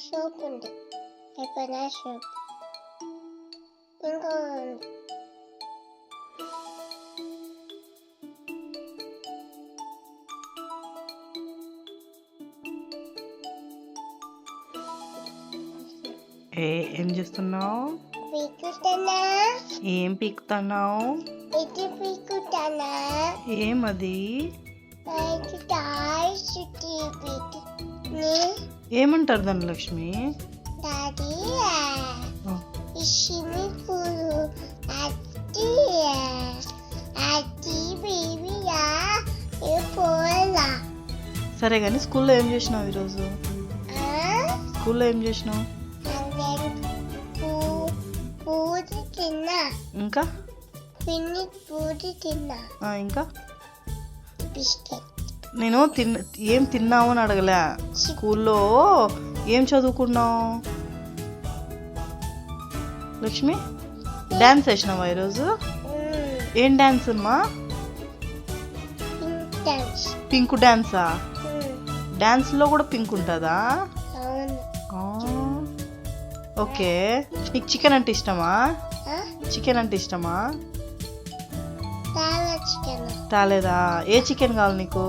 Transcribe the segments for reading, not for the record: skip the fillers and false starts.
Soap ఉంది. ఎక్కడ soap ఇంకో ఉంది. ఏం చేస్తున్నావు? పీకుతానా? ఏం పీకుతున్నావు? ఇది పీకుతానా? ఏమది? ఇది టాయ్స్ టీవీ. ఏమంటారు దాన్ని లక్ష్మి? డాడీ ఈ స్విమ్మింగ్ పూల్ అది అది బేబీయా ఏ పోలా. సరే కానీ స్కూల్లో ఏం చేసినావు ఈరోజు? స్కూల్లో ఏం చేసినావు? పూరి తిన్నా. ఇంకా పూరి తిన్నా. ఇంకా బిస్కెట్. నేను ఏం తిన్నావు అని అడగలే. స్కూల్లో ఏం చదువుకున్నావు? లక్ష్మి డాన్స్ వేసినావా ఈరోజు? ఏం డాన్స్ అమ్మా? పింక్ డాన్సా? డాన్స్లో కూడా పింక్ ఉంటుందా? ఓకే. నీకు చికెన్ అంటే ఇష్టమా? చికెన్ అంటే ఇష్టమా? తాలేదా? ఏ చికెన్ కావాలి నీకు?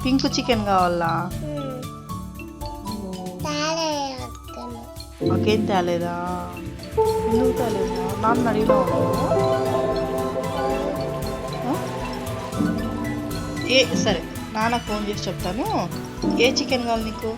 పింక్ చికెన్ కావాలా? మాకేం తేలేదా? ఎందుకు తేలేదా? నాన్న అడిగినావు? సరే నాన్న ఫోన్ చేసి చెప్తాను. ఏ చికెన్ కావాలి నీకు?